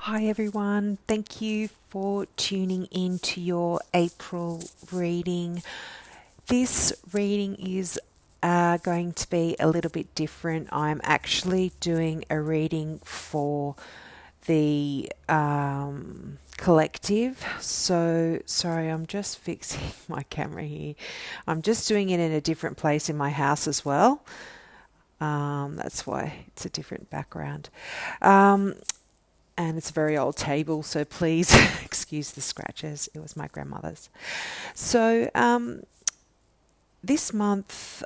Hi everyone, thank you for tuning in to your April reading. This reading is going to be a little bit different. I'm actually doing a reading for the collective. So, sorry, I'm just fixing my camera here. I'm just doing it in a different place in my house as well. That's why it's a different background. Um, and it's a very old table, so please excuse the scratches. It was my grandmother's. So, this month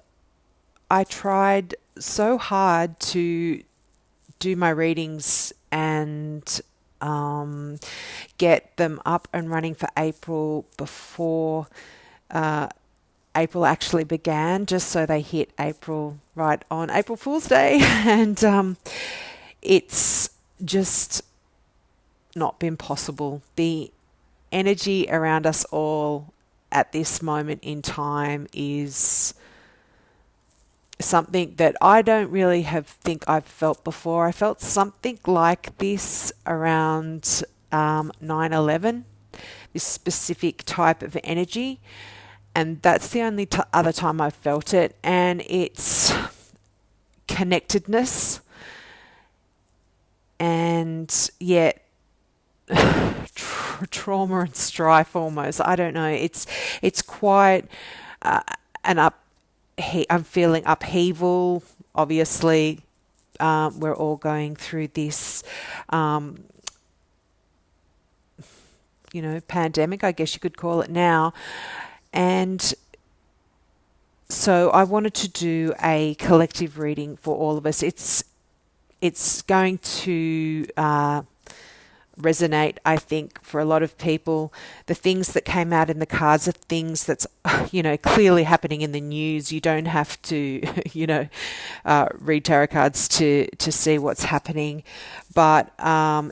I tried so hard to do my readings and get them up and running for April before uh, April actually began, just so they hit April right on April Fool's Day. And it's just not been possible. The energy around us all at this moment in time is something that I don't really have think I've felt before. I felt something like this around 9/11, this specific type of energy, and that's the only other time I've felt it, and it's connectedness and yet trauma and strife almost. I don't know. It's quite an up. I'm feeling upheaval. Obviously, we're all going through this, um, pandemic. I guess you could call it now, and so I wanted to do a collective reading for all of us. It's going to resonate, I think, for a lot of people. The things that came out in the cards are things that's, clearly happening in the news. You don't have to, read tarot cards to see what's happening, but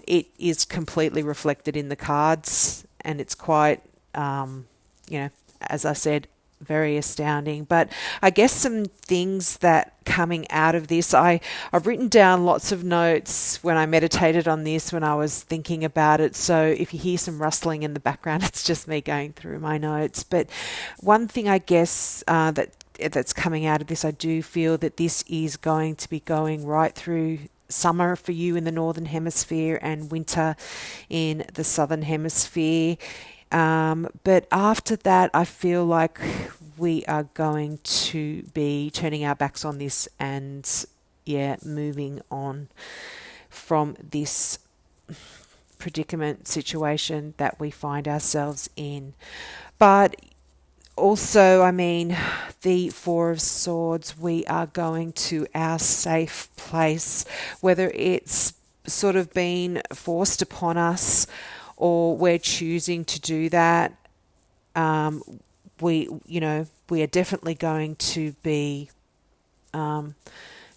it is completely reflected in the cards, and it's quite, as I said, very astounding. But I guess some things that coming out of this, I've written down lots of notes when I meditated on this, when I was thinking about it. So if you hear some rustling in the background, it's just me going through my notes. But one thing I guess that's coming out of this, I do feel that this is going to be going right through summer for you in the northern hemisphere and winter in the southern hemisphere. But after that, I feel like we are going to be turning our backs on this and, moving on from this predicament situation that we find ourselves in. But also, I mean, the Four of Swords, we are going to our safe place, whether it's sort of been forced upon us or we're choosing to do that. We are definitely going to be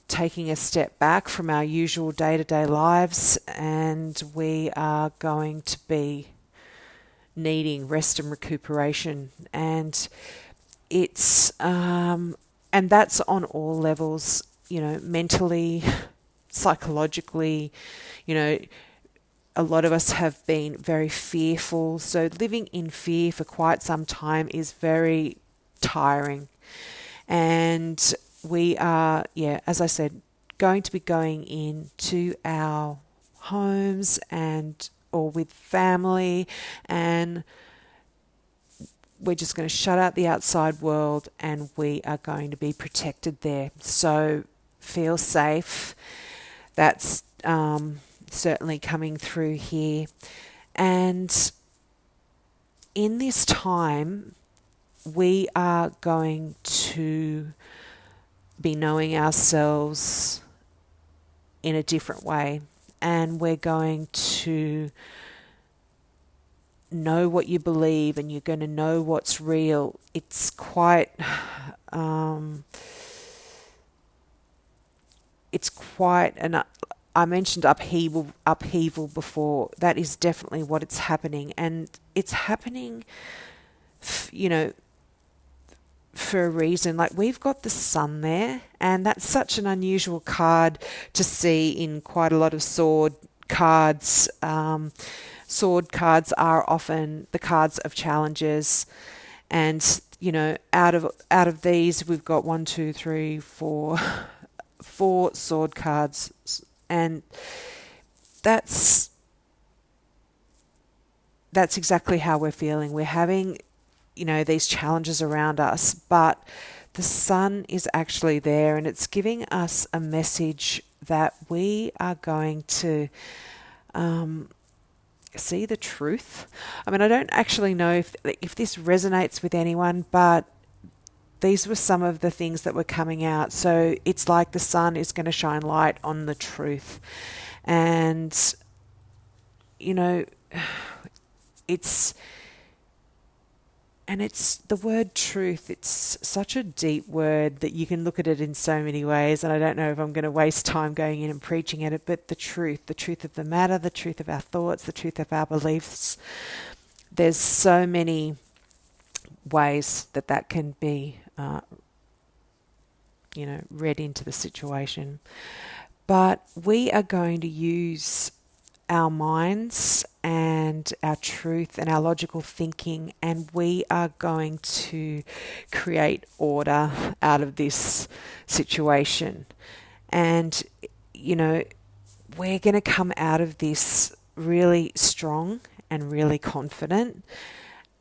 taking a step back from our usual day-to-day lives, and we are going to be needing rest and recuperation, and it's and that's on all levels, mentally, psychologically. A lot of us have been very fearful, so living in fear for quite some time is very tiring. And we are, as I said, going to be going into our homes and or with family, and we're just going to shut out the outside world, and we are going to be protected there. So feel safe. That's certainly coming through here. And in this time, we are going to be knowing ourselves in a different way, and we're going to know what you believe, and you're going to know what's real. It's quite an I mentioned upheaval before. That is definitely what it's happening, and it's happening, for a reason. Like, we've got the sun there, and that's such an unusual card to see in quite a lot of sword cards. Sword cards are often the cards of challenges, and out of these, we've got 4 sword cards, and that's exactly how we're feeling. We're having, these challenges around us, but the sun is actually there, and it's giving us a message that we are going to see the truth. I mean, I don't actually know if this resonates with anyone, but these were some of the things that were coming out. So it's like the sun is going to shine light on the truth. And, it's the word truth. It's such a deep word that you can look at it in so many ways. And I don't know if I'm going to waste time going in and preaching at it, but the truth of the matter, the truth of our thoughts, the truth of our beliefs. There's so many ways that can be, read into the situation. But we are going to use our minds and our truth and our logical thinking, and we are going to create order out of this situation. And, we're going to come out of this really strong and really confident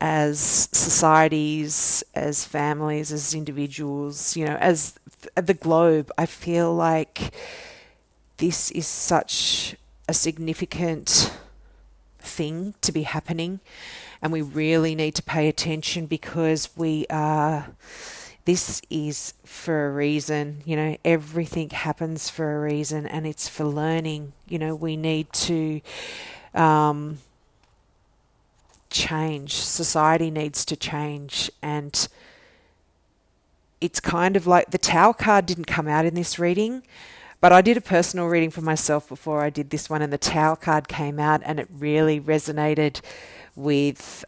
as societies, as families, as individuals, as the globe. I feel like this is such a significant thing to be happening, and we really need to pay attention, because this is for a reason. Everything happens for a reason, and it's for learning. We need to change. Society needs to change, and it's kind of like the Tower card didn't come out in this reading, but I did a personal reading for myself before I did this one, and the Tower card came out, and it really resonated with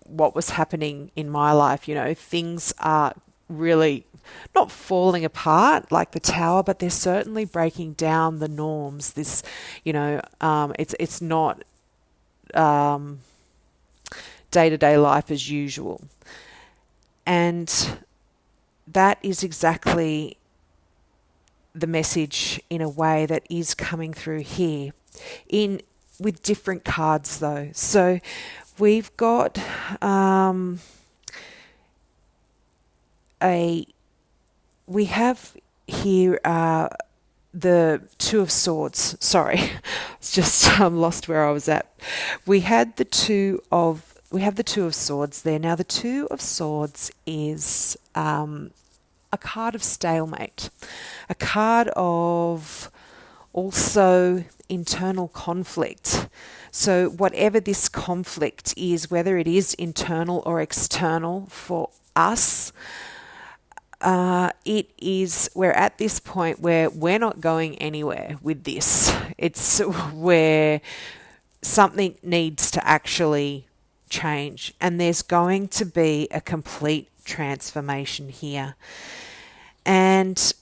what was happening in my life. Things are really not falling apart like the Tower, but they're certainly breaking down the norms. This, it's not day-to-day life as usual. And that is exactly the message, in a way, that is coming through here with different cards, though. So we've got we have here the Two of Swords. Sorry, it's just lost where I was at. We have the Two of Swords there. Now, the Two of Swords is a card of stalemate, a card of also internal conflict. So whatever this conflict is, whether it is internal or external for us, we're at this point where we're not going anywhere with this. It's where something needs to actually change, and there's going to be a complete transformation here. And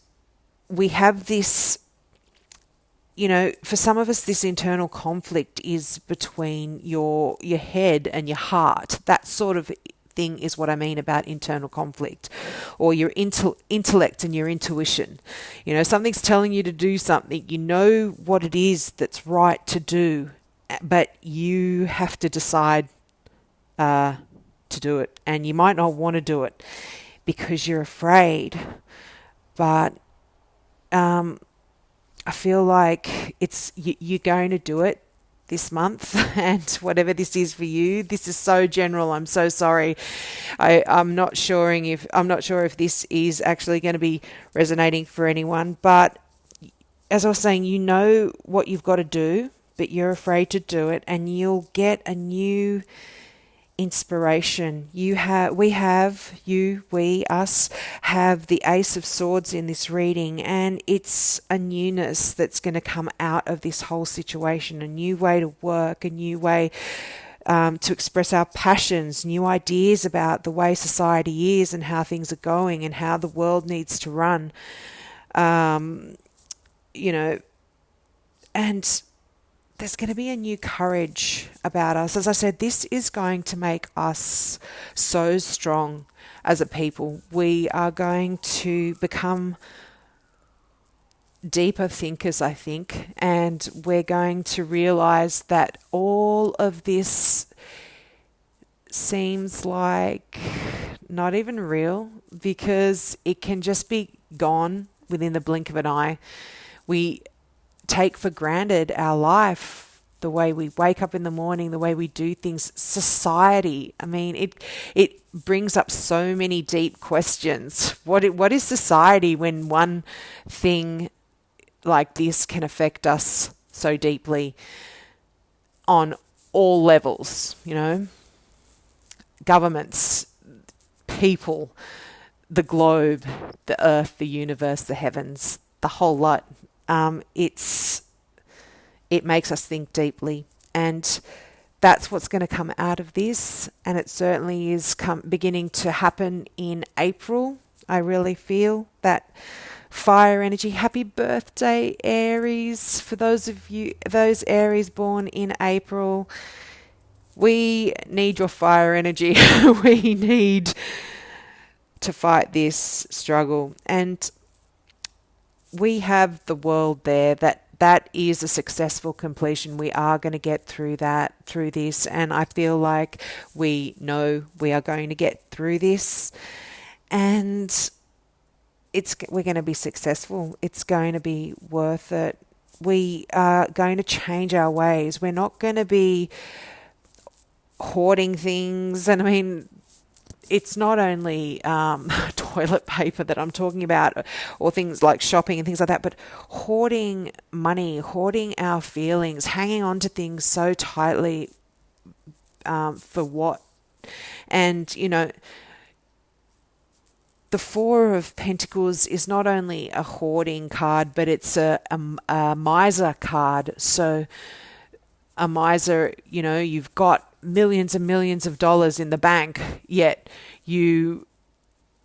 we have this, for some of us, this internal conflict is between your head and your heart. That sort of thing is what I mean about internal conflict, or your intellect and your intuition. Something's telling you to do something. You know what it is that's right to do, but you have to decide to do it, and you might not want to do it because you're afraid. But I feel like you're going to do it this month, and whatever this is for you. This is so general. I'm so sorry. I'm not sure if this is actually going to be resonating for anyone. But as I was saying, you know what you've got to do, but you're afraid to do it, and you'll get a new inspiration. We have the Ace of Swords in this reading, and it's a newness that's going to come out of this whole situation, a new way to work, a new way to express our passions, new ideas about the way society is and how things are going and how the world needs to run. And there's going to be a new courage about us. As I said, this is going to make us so strong as a people. We are going to become deeper thinkers, I think, and we're going to realize that all of this seems like not even real, because it can just be gone within the blink of an eye. We take for granted our life, the way we wake up in the morning, the way we do things, society. I mean, it brings up so many deep questions. What is society when one thing like this can affect us so deeply on all levels, governments, people, the globe, the earth, the universe, the heavens, the whole lot. It makes us think deeply, and that's what's going to come out of this, and it certainly is beginning to happen in April. I really feel that fire energy. Happy birthday, Aries. For those Aries born in April, we need your fire energy. We need to fight this struggle, and we have the world there. That is a successful completion. We are going to get through this, and I feel like we know we are going to get through this, and we're going to be successful. It's going to be worth it. We are going to change our ways. We're not going to be hoarding things, and I mean, it's not only toilet paper that I'm talking about, or things like shopping and things like that, but hoarding money, hoarding our feelings, hanging on to things so tightly for what? And, the Four of Pentacles is not only a hoarding card, but it's a miser card. So a miser, you've got millions and millions of dollars in the bank, yet you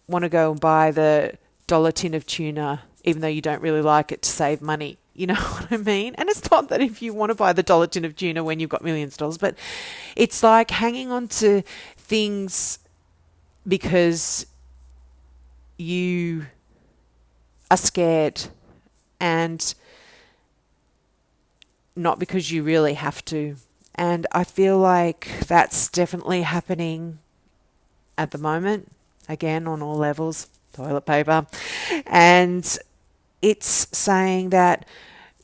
want to go and buy the dollar tin of tuna, even though you don't really like it, to save money. You know what I mean? And it's not that if you want to buy the dollar tin of tuna when you've got millions of dollars, but it's like hanging on to things because you are scared, and not because you really have to. And I feel like that's definitely happening at the moment, again, on all levels, toilet paper. And it's saying that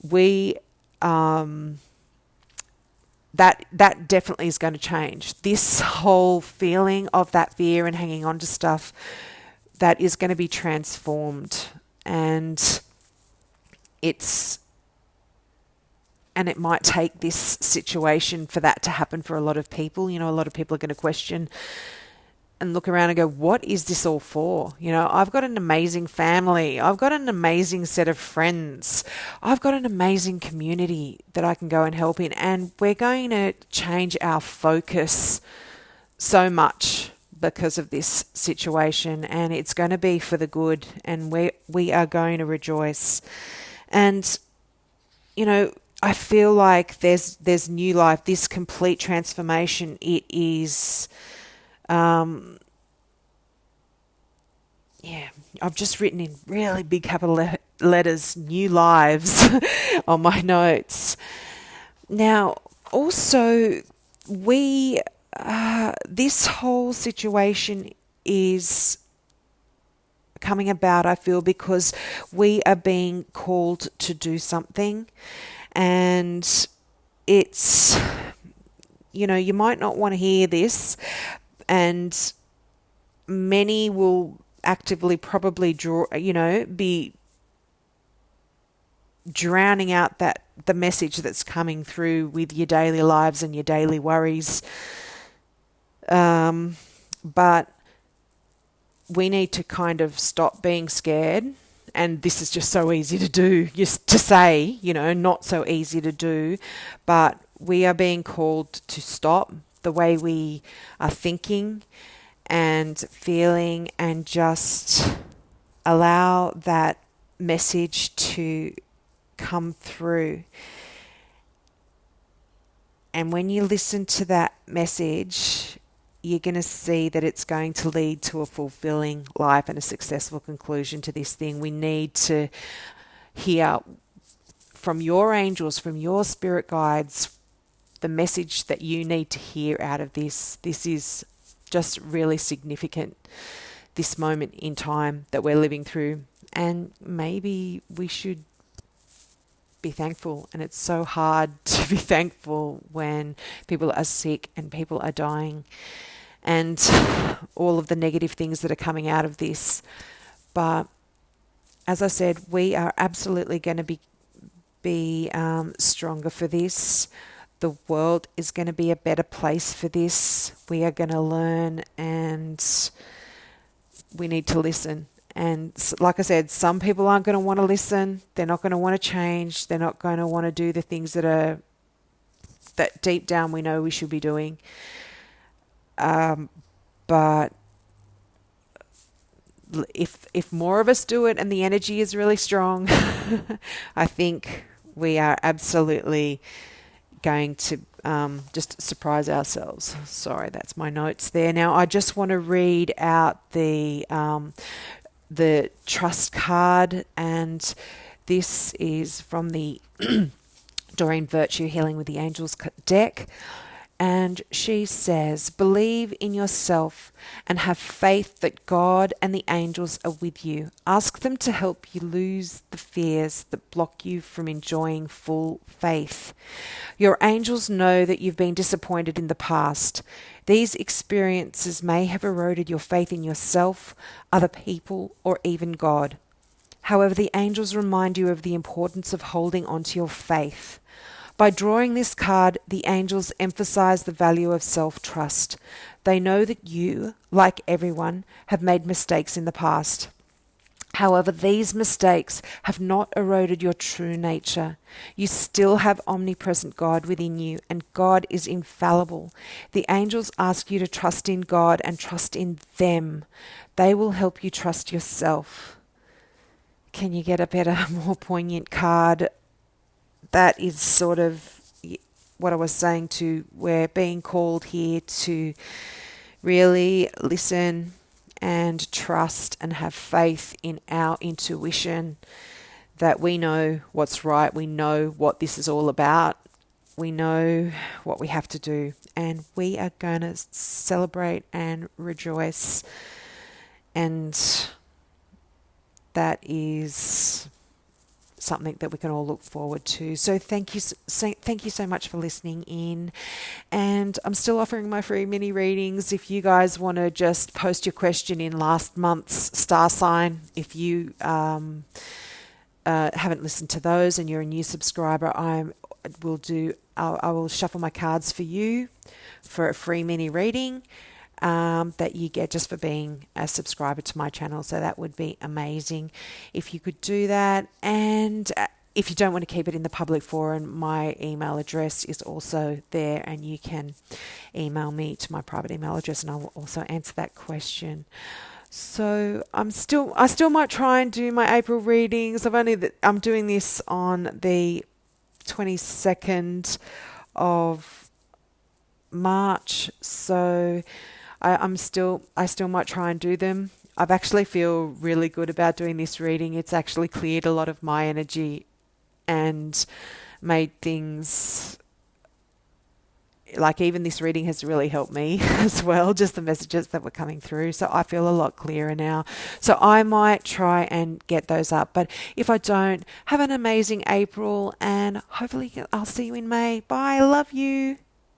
we, that definitely is going to change. This whole feeling of that fear and hanging on to stuff, that is going to be transformed. And it might take this situation for that to happen for a lot of people. A lot of people are going to question and look around and go, what is this all for? I've got an amazing family. I've got an amazing set of friends. I've got an amazing community that I can go and help in. And we're going to change our focus so much because of this situation, and it's going to be for the good, and we are going to rejoice. And, I feel like there's new life, this complete transformation. It is, I've just written in really big capital letters, new lives on my notes. Now, also, this whole situation is coming about, I feel, because we are being called to do something. And it's, you might not want to hear this, and many will actively probably be drowning out the message that's coming through with your daily lives and your daily worries. But we need to kind of stop being scared. And this is just so easy to do, just to say, not so easy to do. But we are being called to stop the way we are thinking and feeling, and just allow that message to come through. And when you listen to that message, you're going to see that it's going to lead to a fulfilling life and a successful conclusion to this thing. We need to hear from your angels, from your spirit guides, the message that you need to hear out of this. This is just really significant, this moment in time that we're living through. And maybe we should be thankful. And it's so hard to be thankful when people are sick and people are dying and all of the negative things that are coming out of this. But as I said, we are absolutely going to be stronger for this. The world is going to be a better place for this. We are going to learn, and we need to listen. And like I said, some people aren't going to want to listen. They're not going to want to change. They're not going to want to do the things that deep down we know we should be doing. But if more of us do it and the energy is really strong, I think we are absolutely going to just surprise ourselves. Sorry, that's my notes there. Now, I just want to read out the trust card, and this is from the Doreen Virtue Healing with the Angels deck. And she says, believe in yourself and have faith that God and the angels are with you. Ask them to help you lose the fears that block you from enjoying full faith. Your angels know that you've been disappointed in the past. These experiences may have eroded your faith in yourself, other people, or even God. However, the angels remind you of the importance of holding on to your faith. By drawing this card, the angels emphasize the value of self-trust. They know that you, like everyone, have made mistakes in the past. However, these mistakes have not eroded your true nature. You still have omnipresent God within you, and God is infallible. The angels ask you to trust in God and trust in them. They will help you trust yourself. Can you get a better, more poignant card? That is sort of what I was saying too. We're being called here to really listen and trust and have faith in our intuition, that we know what's right. We know what this is all about. We know what we have to do. And we are going to celebrate and rejoice. And that is something that we can all look forward to. So thank you so much for listening in. And I'm still offering my free mini readings. If you guys want to just post your question in last month's star sign, if you haven't listened to those and you're a new subscriber, I will shuffle my cards for you for a free mini reading that you get just for being a subscriber to my channel. So that would be amazing if you could do that. And if you don't want to keep it in the public forum, my email address is also there, and you can email me to my private email address, and I will also answer that question. So I still might try and do my April readings. I'm doing this on the 22nd of March, so I still might try and do them. I've actually feel really good about doing this reading. It's actually cleared a lot of my energy and made things, like even this reading has really helped me as well, just the messages that were coming through. So I feel a lot clearer now. So I might try and get those up. But if I don't, have an amazing April, and hopefully I'll see you in May. Bye. I love you.